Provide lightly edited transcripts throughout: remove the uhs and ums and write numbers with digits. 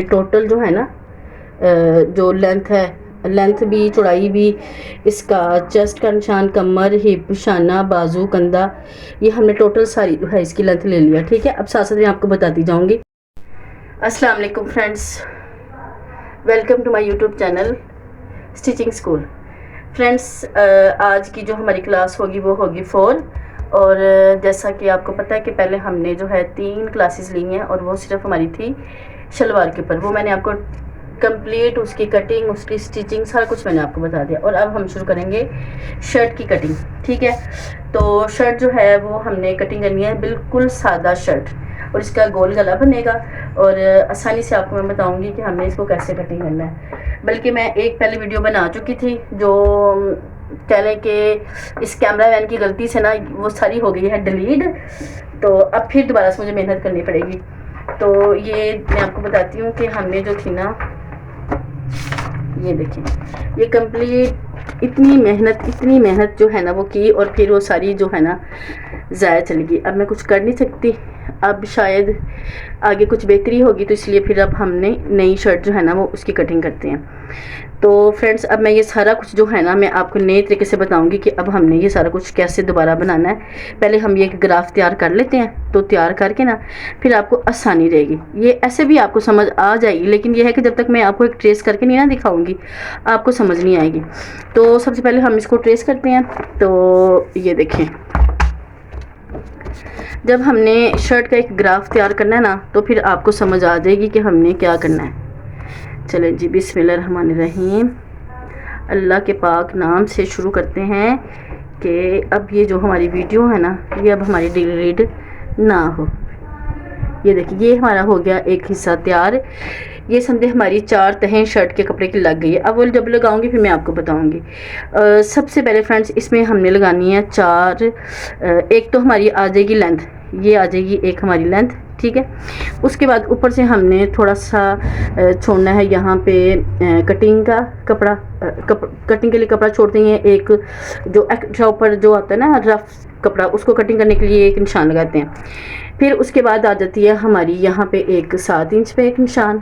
Total जो है ना जो लेंथ है, लेंथ भी चौड़ाई भी, इसका चेस्ट का निशान, कमर, हिप, शाना, बाजू, कंधा, ये हमने टोटल सारी जो है इसकी लेंथ ले लिया। ठीक है, अब साथ साथ मैं आपको बताती जाऊंगी। अस्सलाम वालेकुम friends, welcome to my YouTube channel stitching school. Friends, आज की जो हमारी क्लास होगी वो होगी 4। और जैसा कि आपको पता है कि पहले हमने जो है 3 क्लासेस ली हैं और वो सिर्फ हमारी थी शलवार के ऊपर। वो मैंने आपको कंप्लीट उसकी कटिंग, उसकी स्टिचिंग, सारा कुछ मैंने आपको बता दिया। और अब हम शुरू करेंगे शर्ट की कटिंग। ठीक है, तो शर्ट जो है वो हमने कटिंग करनी है बिल्कुल सादा शर्ट, और इसका गोल गला बनेगा। और आसानी से आपको मैं बताऊंगी कि हमने इसको कैसे कटिंग करना है। बल्कि मैं एक पहले वीडियो बना चुकी थी जो कह लें कि इस कैमरा मैन की गलती से ना वो सारी हो गई है डिलीट, तो अब फिर दोबारा से मुझे मेहनत करनी पड़ेगी। तो ये मैं आपको बताती हूँ कि हमने जो थी ना, ये देखें, ये कंप्लीट इतनी मेहनत जो है ना वो की, और फिर वो सारी जो है ना ज़ाया चली गई। अब मैं कुछ कर नहीं सकती, अब शायद आगे कुछ बेहतरी होगी, तो इसलिए फिर अब हमने नई शर्ट जो है ना वो उसकी कटिंग करते हैं। तो फ्रेंड्स, अब मैं ये सारा कुछ जो है ना मैं आपको नए तरीके से बताऊंगी कि अब हमने ये सारा कुछ कैसे दोबारा बनाना है। पहले हम ये एक ग्राफ तैयार कर लेते हैं, तो तैयार करके ना फिर आपको आसानी रहेगी। ये ऐसे भी आपको समझ आ जाएगी, लेकिन ये है कि जब तक मैं आपको एक ट्रेस करके नहीं ना दिखाऊंगी आपको समझ नहीं आएगी। तो सबसे पहले हम इसको ट्रेस करते हैं। तो ये देखें, जब हमने शर्ट का एक ग्राफ तैयार करना है ना तो फिर आपको समझ आ जाएगी कि हमने क्या करना है। चलें जी, बिस्मिल्लाहिर्रहमानिर्रहीम, अल्लाह के पाक नाम से शुरू करते हैं कि अब ये जो हमारी वीडियो है ना ये अब हमारी डिलीट ना हो। ये देखिए, ये हमारा हो गया एक हिस्सा तैयार। ये समझे हमारी 4 तहें शर्ट के कपड़े की लग गई है। अब वो जब लगाऊंगी फिर मैं आपको बताऊंगी। सबसे पहले फ्रेंड्स इसमें हमने लगानी है 4। एक तो हमारी आ जाएगी लेंथ, ये आ जाएगी एक हमारी लेंथ। ठीक है, उसके बाद ऊपर से हमने थोड़ा सा छोड़ना है यहाँ पे कटिंग का कपड़ा। कटिंग के लिए कपड़ा छोड़ते हैं, एक जो एक्स्ट्रा ऊपर जो आता है ना रफ कपड़ा, उसको कटिंग करने के लिए एक निशान लगाते हैं। फिर उसके बाद आ जाती है हमारी यहाँ पे एक 7 इंच पे एक निशान,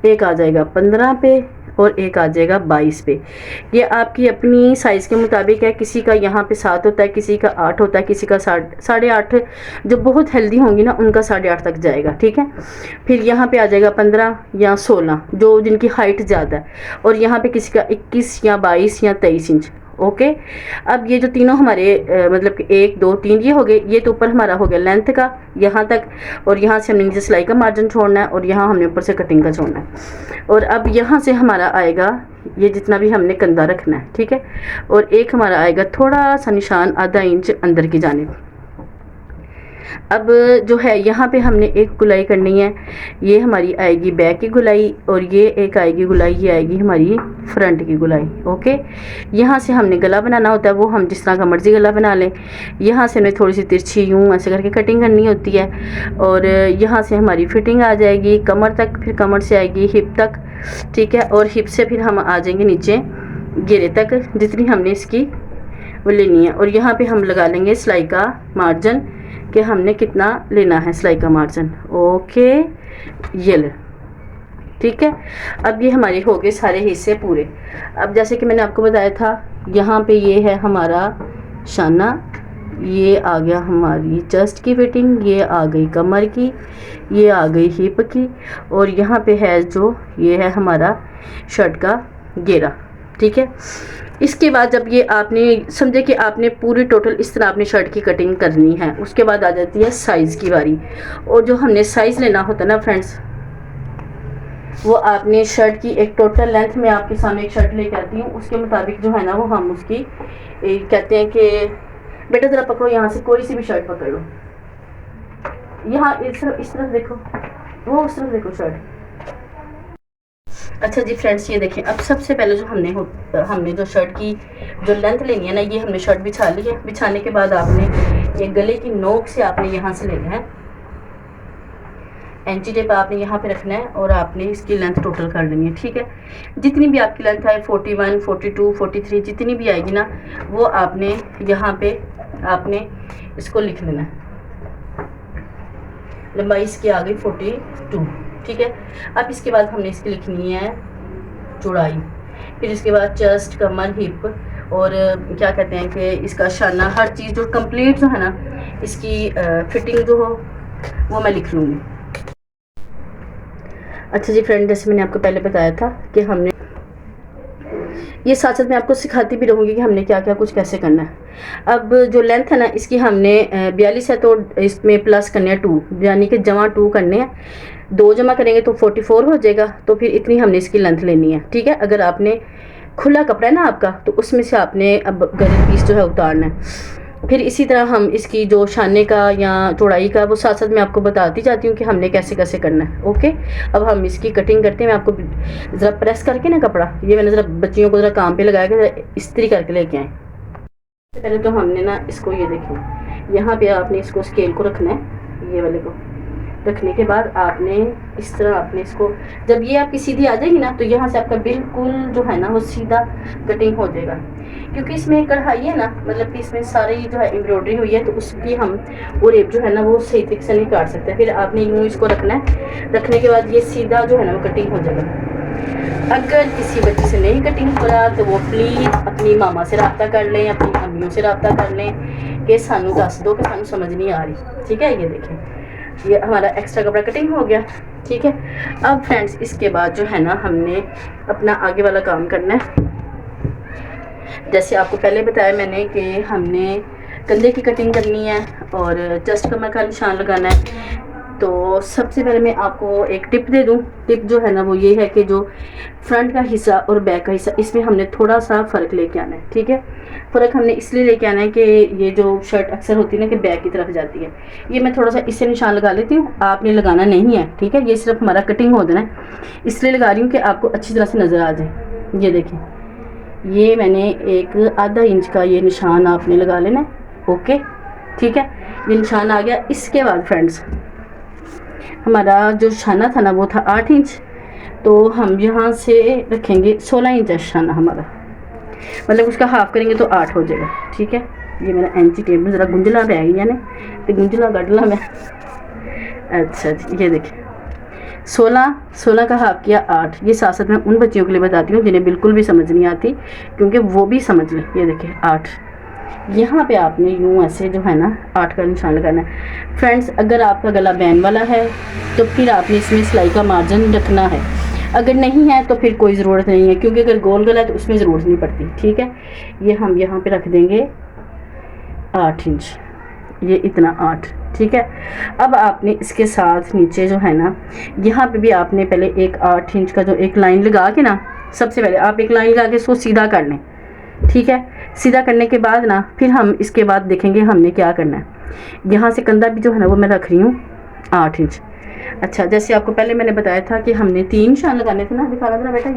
एक आ जाएगा 15 पे, और एक आ जाएगा 22 पे। ये आपकी अपनी साइज़ के मुताबिक है। किसी का यहाँ पे 7 होता है, किसी का 8 होता है, किसी का 8.5। जो बहुत हेल्दी होंगी ना उनका 8.5 तक जाएगा। ठीक है, फिर यहाँ पे आ जाएगा 15 या 16 जो जिनकी हाइट ज़्यादा है, और यहाँ पे किसी का 21 या 22 या 23 इंच। ओके, अब ये जो तीनों हमारे मतलब कि 1 2 3 ये हो गए। ये तो ऊपर हमारा हो गया लेंथ का यहाँ तक, और यहाँ से हमने नीचे सिलाई का मार्जिन छोड़ना है, और यहाँ हमने ऊपर से कटिंग का छोड़ना है। और अब यहाँ से हमारा आएगा ये जितना भी हमने कंधा रखना है। ठीक है, और एक हमारा आएगा थोड़ा सा निशान आधा इंच अंदर की जानिब। अब जो है यहाँ पे हमने एक गुलाई करनी है। ये हमारी आएगी बैक की गुलाई, और ये एक आएगी गुलाई, ये आएगी हमारी फ्रंट की गुलाई। ओके, यहाँ से हमने गला बनाना होता है, वो हम जिस तरह का मर्जी गला बना लें। यहाँ से हमें थोड़ी सी तिरछी यूँ ऐसे करके कटिंग करनी होती है, और यहाँ से हमारी फिटिंग आ जाएगी कमर तक, फिर कमर से आएगी हिप तक। ठीक है, और हिप से फिर हम आ जाएंगे नीचे घेरे तक, जितनी हमने इसकी वो लेनी है। और यहाँ पे हम लगा लेंगे सिलाई का मार्जिन कि हमने कितना लेना है सिलाई का मार्जिन। ओके, ये ले। ठीक है, अब ये हमारे हो गए सारे हिस्से पूरे। अब जैसे कि मैंने आपको बताया था, यहाँ पे ये है हमारा शाना, ये आ गया हमारी चेस्ट की फिटिंग, ये आ गई कमर की, ये आ गई हिप की, और यहाँ पे है जो ये है हमारा शर्ट का घेरा। ठीक है, इसके बाद जब ये आपने समझे कि आपने पूरी टोटल इस तरह आपने शर्ट की कटिंग करनी है, उसके बाद आ जाती है साइज़ की बारी। और जो हमने साइज़ लेना होता है ना फ्रेंड्स, वो आपने शर्ट की एक टोटल लेंथ में आपके सामने एक शर्ट लेके आती हूँ, उसके मुताबिक जो है ना वो हम उसकी कहते हैं कि बेटा ज़रा पकड़ो, यहाँ से कोई सी भी शर्ट पकड़ लो, यहाँ इस तरफ देखो, वो उस तरफ देखो शर्ट। अच्छा जी फ्रेंड्स, ये देखें, अब सबसे पहले जो हमने जो शर्ट की जो लेंथ लेनी है ना, ये हमने शर्ट बिछा ली है। बिछाने के बाद आपने एक गले की नोक से आपने यहाँ से लेना है, एंची टेप आपने यहाँ पे रखना है, और आपने इसकी लेंथ टोटल कर लेनी है। ठीक है, जितनी भी आपकी लेंथ आए 41 42 43 जितनी भी आएगी ना, वो आपने यहाँ पे आपने इसको लिख लेना है। लंबाई इसकी आ गई 42। ठीक है। अब इसके बाद हमने इसकी लिखनी है चौड़ाई, फिर इसके बाद चेस्ट, कमर, हिप और क्या कहते हैं कि इसका शाना, हर चीज़ जो कंप्लीट जो है ना इसकी फिटिंग जो हो वो मैं लिख लूँगी। अच्छा जी फ्रेंड, जैसे मैंने आपको पहले बताया था कि हमने ये साथ साथ मैं आपको सिखाती भी रहूँगी कि हमने क्या क्या कुछ कैसे करना है। अब जो लेंथ है ना इसकी हमने 42 है, तो इसमें प्लस करने हैं 2, यानी कि जमा 2 करने हैं। 2 जमा करेंगे तो 44 हो जाएगा, तो फिर इतनी हमने इसकी लेंथ लेनी है। ठीक है, अगर आपने खुला कपड़ा है ना आपका, तो उसमें से आपने अब गले पीस जो है उतारना है। फिर इसी तरह हम इसकी जो शाने का या चौड़ाई का वो साथ साथ मैं आपको बताती जाती हूँ कि हमने कैसे कैसे करना है। ओके, अब हम इसकी कटिंग करते हैं। मैं आपको ज़रा प्रेस करके ना कपड़ा, ये मैंने ज़रा बच्चियों को ज़रा काम पे लगाया कि इस्त्री करके लेके आए। पहले तो हमने ना इसको, ये देखिए यहाँ पे आपने इसको स्केल को रखना है, ये वाले को रखने के बाद आपने इस तरह आपने इसको, जब ये आपकी सीधी आ जाएगी ना तो यहाँ से आपका बिल्कुल जो है ना वो सीधा कटिंग हो जाएगा। क्योंकि इसमें कढ़ाई है ना, मतलब कि इसमें सारी जो है एम्ब्रॉयडरी हुई है, तो उसकी हम वो रेप जो है ना वो सही तरीके से नहीं काट सकते। फिर आपने यूँ इसको रखना है, रखने के बाद ये सीधा जो है ना वो कटिंग हो जाएगा। अगर किसी बच्चे से नहीं कटिंग हो रहा तो वो प्लीज़ अपनी मामा से रब्ता कर लें, अपनी अम्मियों से रब्ता कर लें कि सानू दस दो कि सानू समझ नहीं आ रही। ठीक है, ये देखें ये हमारा एक्स्ट्रा कपड़ा कटिंग हो गया। ठीक है, अब फ्रेंड्स इसके बाद जो है ना हमने अपना आगे वाला काम करना है। जैसे आपको पहले बताया मैंने कि हमने कंधे की कटिंग करनी है और चेस्ट कमर का निशान लगाना है। तो सबसे पहले मैं आपको एक टिप दे दूं। टिप जो है ना वो ये है कि जो फ्रंट का हिस्सा और बैक का हिस्सा, इसमें हमने थोड़ा सा फ़र्क लेके आना है। ठीक है, फ़र्क हमने इसलिए लेके आना है कि ये जो शर्ट अक्सर होती है ना कि बैक की तरफ जाती है, ये मैं थोड़ा सा इससे निशान लगा लेती हूँ, आपने लगाना नहीं है। ठीक है, ये सिर्फ हमारा कटिंग हो जाना है, इसलिए लगा रही हूँ कि आपको अच्छी तरह से नज़र आ जाए। ये देखें, ये मैंने एक आधा इंच का ये निशान आपने लगा लेना है। ओके, ठीक है, ये निशान आ गया। इसके बाद फ्रेंड्स हमारा जो शाना था ना वो था 8 इंच, तो हम यहाँ से रखेंगे 16 इंच है शाना हमारा, मतलब उसका हाफ करेंगे तो 8 हो जाएगा। ठीक है, ये मेरा एंची टेबल ज़रा गुंजला रह गया ने, तो गुंजला कट ला मैं। अच्छा जी, ये देखिए 16 का हाफ किया 8। ये साथ साथ मैं उन बच्चियों के लिए बताती हूँ जिन्हें बिल्कुल भी समझ नहीं आती, क्योंकि वो भी समझ लें। ये देखिए 8, यहाँ पे आपने यूँ ऐसे जो है ना 8 का निशान लगाना है। फ्रेंड्स अगर आपका गला बैन वाला है तो फिर आपने इसमें सिलाई का मार्जिन रखना है, अगर नहीं है तो फिर कोई ज़रूरत नहीं है, क्योंकि अगर गोल गला है तो उसमें ज़रूरत नहीं पड़ती। ठीक है, ये हम यहाँ पे रख देंगे 8 इंच, ये इतना 8। ठीक है, अब आपने इसके साथ नीचे जो है ना यहाँ पे भी आपने पहले एक 8 इंच का जो एक लाइन लगा के ना, सबसे पहले आप एक लाइन लगा के इसको सीधा कर लें। ठीक है, सीधा करने के बाद ना फिर हम इसके बाद देखेंगे हमने क्या करना है। यहाँ से कंधा भी जो है ना वो मैं रख रही हूँ 8 इंच। अच्छा, जैसे आपको पहले मैंने बताया था कि हमने 3 निशान लगाने थे ना, दिखा रहा था बेटा,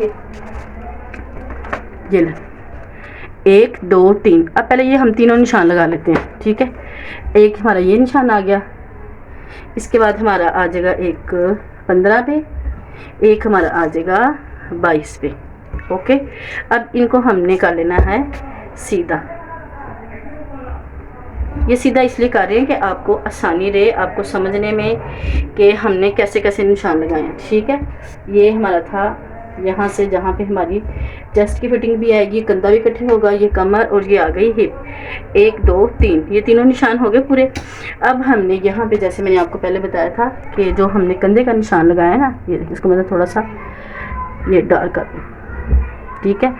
ये ले 1 2 3। अब पहले ये हम तीनों निशान लगा लेते हैं। ठीक है, एक हमारा ये निशान आ गया, इसके बाद हमारा आ जाएगा एक 15 पे, एक हमारा आ जाएगा 22 पे। ओके, अब इनको हमने कर लेना है सीधा। ये सीधा इसलिए कर रहे हैं कि आपको आसानी रहे आपको समझने में कि हमने कैसे कैसे निशान लगाए हैं। ठीक है, ये हमारा था यहाँ से जहाँ पे हमारी चेस्ट की फिटिंग भी आएगी, कंधा भी कटिंग होगा, ये कमर और ये आ गई हिप। 1 2 3, ये तीनों निशान हो गए पूरे। अब हमने यहाँ पे जैसे मैंने आपको पहले बताया था कि जो हमने कंधे का निशान लगाया है ना, ये इसको मैंने थोड़ा सा ये डार्क कर दूँ। ठीक है,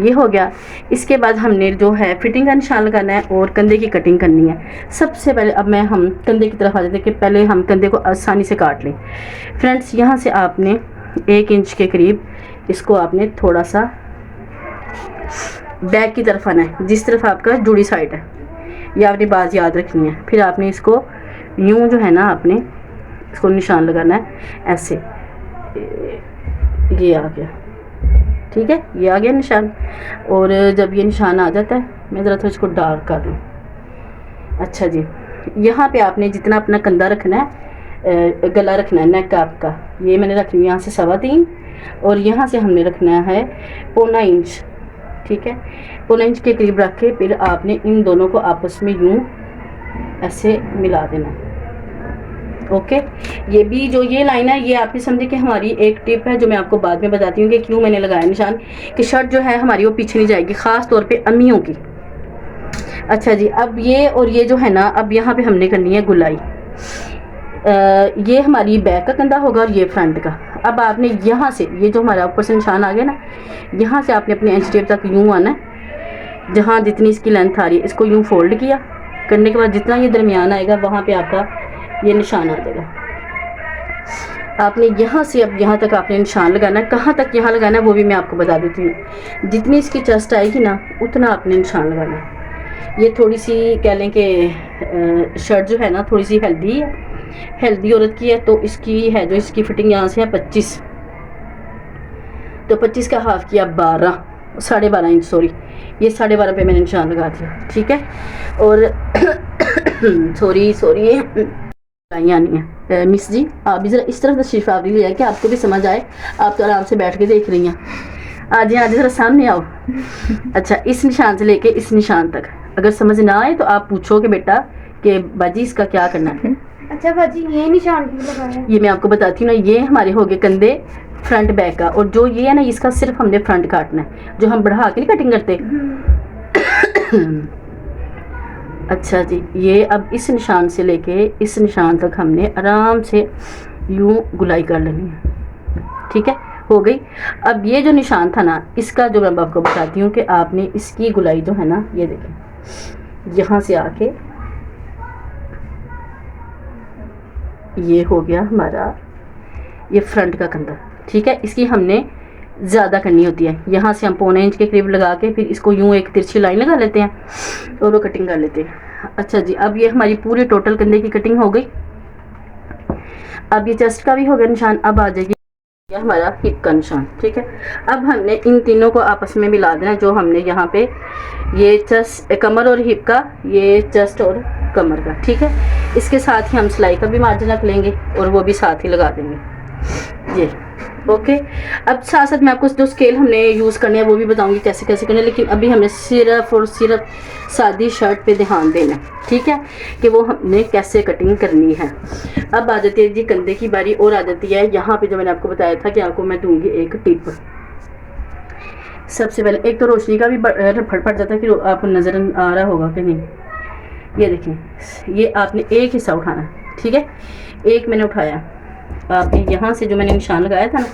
ये हो गया। इसके बाद हमने जो है फिटिंग का निशान लगाना है और कंधे की कटिंग करनी है। सबसे पहले अब हम कंधे की तरफ आ जाते हैं कि पहले हम कंधे को आसानी से काट लें। फ्रेंड्स यहाँ से आपने 1 इंच के करीब इसको आपने थोड़ा सा बैक की तरफ आना है, जिस तरफ आपका जुड़ी साइड है, ये आपने बात याद रखनी है। फिर आपने इसको यूँ जो है ना आपने इसको निशान लगाना है ऐसे, ये आ गया। ठीक है, ये आ गया निशान। और जब ये निशान आ जाता है, मैं ज़रा थोड़ा इसको डार्क कर दूँ। अच्छा जी, यहाँ पे आपने जितना अपना कंधा रखना है, गला रखना है नेक आपका, ये मैंने रख लिया यहाँ से 3.25 और यहाँ से हमने रखना है 1.25 इंच। ठीक है, 1.25 इंच के करीब रख के फिर आपने इन दोनों को आपस में यूँ ऐसे मिला देना। ओके। ये भी जो ये लाइन है ये आपकी समझे कि हमारी एक टिप है जो मैं आपको बाद में बताती हूँ कि क्यों मैंने लगाया निशान, कि शर्ट जो है हमारी वो पीछे नहीं जाएगी, ख़ास तौर पे अम्मियों की। अच्छा जी, अब ये और ये जो है ना, अब यहाँ पे हमने करनी है गुलाई। ये हमारी बैक का कंधा होगा और ये फ्रंट का। अब आपने यहाँ से ये जो हमारा ऊपर से निशान आ गया ना, यहाँ से आपने अपने एंच टेप तक यूँ आना है, जहाँ जितनी इसकी लेंथ आ रही है इसको यूँ फोल्ड किया, करने के बाद जितना ये दरमियान आएगा वहाँ पे आपका ये निशान आ जाएगा। आपने यहाँ से अब यहाँ तक आपने निशान लगाना है। कहाँ तक यहाँ लगाना है वो भी मैं आपको बता देती हूँ। जितनी इसकी चेस्ट आएगी ना उतना आपने निशान लगाना है। ये थोड़ी सी कह लें कि शर्ट जो है ना थोड़ी सी हेल्दी है, हेल्दी औरत की है, तो इसकी है जो इसकी फिटिंग यहाँ से है 25, तो 25 का हाफ किया 12, 12.5 इंच, सॉरी ये 12.5 पे मैंने निशान लगा दिया, ठीक है। और सॉरी आनी है मिस जी, आप भी ज़रा इस तरफ तशरीफ़ आ रही है कि आपको भी समझ आए। आप तो आराम से बैठ के देख रही हैं। आज ज़रा सामने आओ। अच्छा, इस निशान से लेके इस निशान तक अगर समझ ना आए तो आप पूछोगे बेटा कि बाजी इसका क्या करना है। अच्छा बाजी, ये निशान क्यों लगाया? ये मैं आपको बताती हूँ ना, ये हमारे हो गए कंधे फ्रंट बैक का, और जो ये है ना इसका सिर्फ हमने फ्रंट काटना है, जो हम बढ़ा के नहीं कटिंग करते। अच्छा जी, ये अब इस निशान से लेके इस निशान तक हमने आराम से यूं गुलाई कर लेनी है, ठीक है, हो गई। अब ये जो निशान था ना इसका जो मैं आपको बताती हूँ कि आपने इसकी गुलाई जो है ना, ये देखें यहाँ से आके ये हो गया हमारा ये फ्रंट का कंधा, ठीक है। इसकी हमने ज़्यादा करनी होती है, यहाँ से हम 1.25 इंच के करीब लगा के फिर इसको यूँ एक तिरछी लाइन लगा लेते हैं और वो कटिंग कर लेते हैं। अच्छा जी, अब ये हमारी पूरी टोटल कंधे की कटिंग हो गई। अब ये चेस्ट का भी हो गया निशान। अब आ जाएगी हमारा हिप का निशान, ठीक है। अब हमने इन तीनों को आपस में मिला देना, जो हमने यहाँ पे ये चेस्ट, कमर और हिप का, ये चेस्ट और कमर का, ठीक है। इसके साथ ही हम सिलाई का भी मार्जिन रख लेंगे और वो भी साथ ही लगा देंगे ये, ओके। अब साथ साथ मैं आपको जो स्केल हमने यूज़ करने हैं वो भी बताऊंगी कैसे कैसे करना है, लेकिन अभी हमें सिर्फ और सिर्फ सादी शर्ट पे ध्यान देना है, ठीक है, कि वो हमने कैसे कटिंग करनी है। अब आ जाती है जी कंधे की बारी, और आ जाती है यहाँ पे जो मैंने आपको बताया था कि आपको मैं दूंगी एक टिप। सबसे पहले एक तो रोशनी का भी फट जाता है, फिर आपको नज़र आ रहा होगा कि नहीं, ये देखें, ये आपने एक हिस्सा उठाना है, ठीक है। एक मैंने उठाया, आपने यहाँ से जो मैंने निशान लगाया था ना,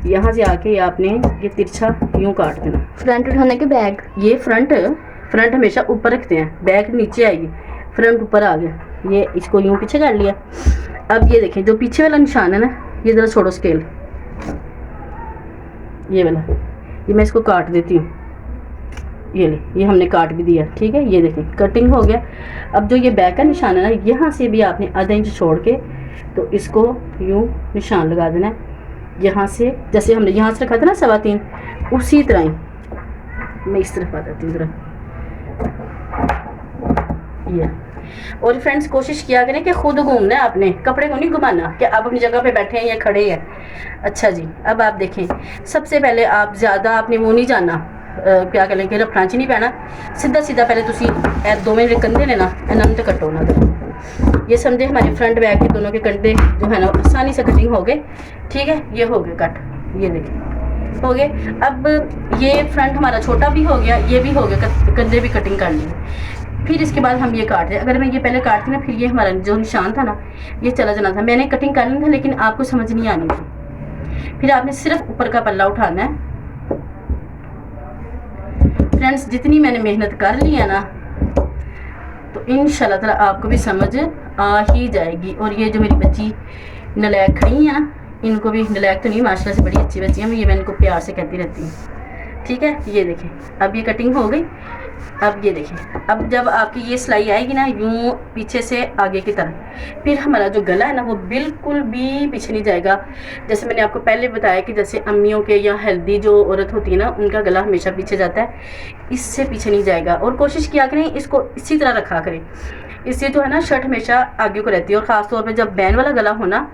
यहाँ से आके आपने ये तिरछा यूँ काट देना। फ्रंट उठाने के बैक, ये फ्रंट हमेशा ऊपर रखते हैं, बैक नीचे आएगी, फ्रंट ऊपर आ गया, ये इसको यूँ पीछे कर लिया। अब ये देखें जो पीछे वाला निशान है ना, ये ज़रा छोड़ो स्केल, ये वाला, ये मैं इसको काट देती हूँ, ये ले, ये हमने काट भी दिया, ठीक है। ये देखें कटिंग हो गया। अब जो ये बैक का निशान है ना, यहाँ से भी आपने आधा इंच छोड़ के तो इसको यूँ निशान लगा देना है। यहाँ से जैसे हमने यहाँ से रखा था ना 3.25, उसी तरह ही मैं इस तरफ आ जाती हूँ ज़रा, ये। और फ्रेंड्स कोशिश किया करें कि खुद घूमना है आपने, कपड़े को नहीं घुमाना कि आप अपनी जगह पे बैठे हैं या खड़े हैं। अच्छा जी, अब आप देखें, सबसे पहले आप ज़्यादा आपने वो नहीं जाना, क्या करें कि रफरांची नहीं पैना, सीधा सीधा पहले तुसी दोवें जेह्ड़े कंधे ने ना इन्होंने तो कट्टो ना करो। ये समझे हमारे फ्रंट बैक के दोनों के कंधे जो है ना आसानी से कटिंग हो गए, ठीक है। ये हो गए कट, ये देखिए हो गए। अब ये फ्रंट हमारा छोटा भी हो गया, ये भी हो गया, कंधे भी कटिंग कर लिए। फिर इसके बाद हम ये काट दें। अगर मैं ये पहले काटती ना, फिर ये हमारा जो निशान था ना ये चला जाना था। मैंने कटिंग करनी था लेकिन आपको समझ नहीं आनी थी। फिर आपने सिर्फ ऊपर का पल्ला उठाना है। फ्रेंड्स जितनी मैंने मेहनत कर ली है ना, तो इंशाल्लाह ताला आपको भी समझ आ ही जाएगी। और ये जो मेरी बच्ची नलायक खड़ी है ना, इनको भी, नलायक तो नहीं माशाल्लाह से बड़ी अच्छी बच्ची है, ये मैं इनको प्यार से कहती रहती हूँ, ठीक है। ये देखें अब ये कटिंग हो गई। अब ये देखें, अब जब आपकी ये सिलाई आएगी ना यूँ पीछे से आगे की तरफ, फिर हमारा जो गला है ना वो बिल्कुल भी पीछे नहीं जाएगा। जैसे मैंने आपको पहले बताया कि जैसे अम्मियों के या हेल्दी जो औरत होती है ना, उनका गला हमेशा पीछे जाता है, इससे पीछे नहीं जाएगा। और कोशिश किया करें इसको इसी तरह रखा करें, इससे जो है ना शर्ट हमेशा आगे को रहती है। और ख़ास तौर पर जब बैन वाला गला हो ना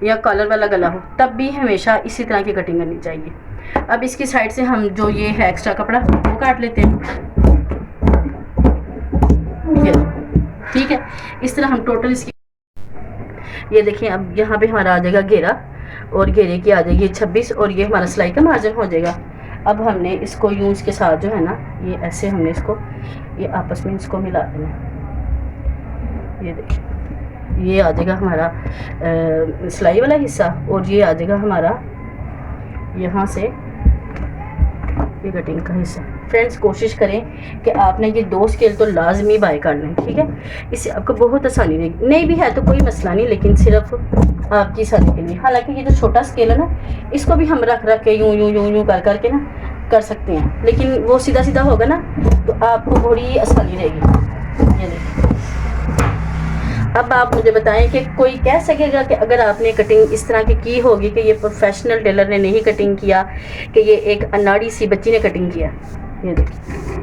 या कॉलर वाला गला हो, तब भी हमेशा इसी तरह की कटिंग करनी चाहिए। अब इसकी साइड से हम जो ये है एक्स्ट्रा कपड़ा वो काट लेते हैं, ठीक है। इस तरह हम टोटल इसकी ये देखिए अब यहाँ पे हमारा आ जाएगा घेरा और घेरे की आ जाएगी 26 और ये हमारा सिलाई का मार्जिन हो जाएगा। अब हमने इसको यूं इसके साथ जो है ना ये ऐसे हमने इसको ये आपस में इसको मिला देना। ये देखिए ये आ जाएगा हमारा सिलाई वाला हिस्सा और ये आ जाएगा हमारा यहाँ से ये कटिंग का हिस्सा। फ्रेंड्स कोशिश करें कि आपने ये 2 स्केल तो लाजमी बाय कर लें, ठीक है। इससे आपको बहुत आसानी रहेगी। नहीं भी है तो कोई मसला नहीं, लेकिन सिर्फ आपकी आसानी के लिए। हालांकि ये जो छोटा स्केल है ना इसको भी हम रख के यूं कर करके ना कर सकते हैं, लेकिन वो सीधा सीधा होगा ना तो आपको बड़ी आसानी रहेगी। ये देखिए अब आप मुझे बताएं कि कोई कह सकेगा कि अगर आपने कटिंग इस तरह की होगी कि ये प्रोफेशनल टेलर ने नहीं कटिंग किया, कि ये एक अनाड़ी सी बच्ची ने कटिंग किया। ये देखिए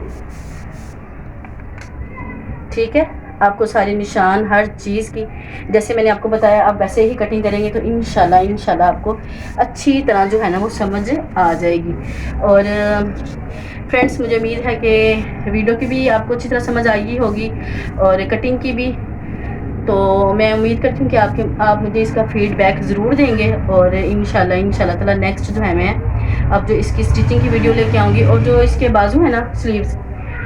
ठीक है, आपको सारे निशान हर चीज़ की जैसे मैंने आपको बताया आप वैसे ही कटिंग करेंगे तो इंशाल्लाह आपको अच्छी तरह जो है ना वो समझ आ जाएगी। और फ्रेंड्स मुझे उम्मीद है कि वीडियो की भी आपको अच्छी तरह समझ आई होगी और कटिंग की भी। तो मैं उम्मीद करती हूँ कि आप मुझे इसका फीडबैक ज़रूर देंगे और इंशाल्लाह ताला नेक्स्ट जो है मैं अब जो इसकी स्टिचिंग की वीडियो लेके आऊँगी और जो इसके बाजू है ना स्लीव्स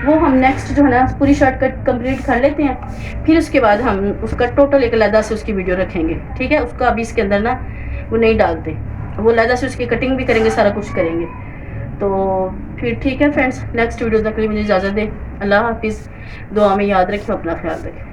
वो हम नेक्स्ट जो है ना पूरी शर्ट कट कंप्लीट कर लेते हैं, फिर उसके बाद हम उसका टोटल एक अलग से उसकी वीडियो रखेंगे, ठीक है। उसका अभी इसके अंदर ना वो नहीं डालते, वो अलग से उसकी कटिंग भी करेंगे, सारा कुछ करेंगे। तो फिर ठीक है फ्रेंड्स, नेक्स्ट वीडियो तक के लिए मुझे इजाज़त दें। अल्लाह हाफिज़। दुआ में याद रखें, अपना ख्याल रखें।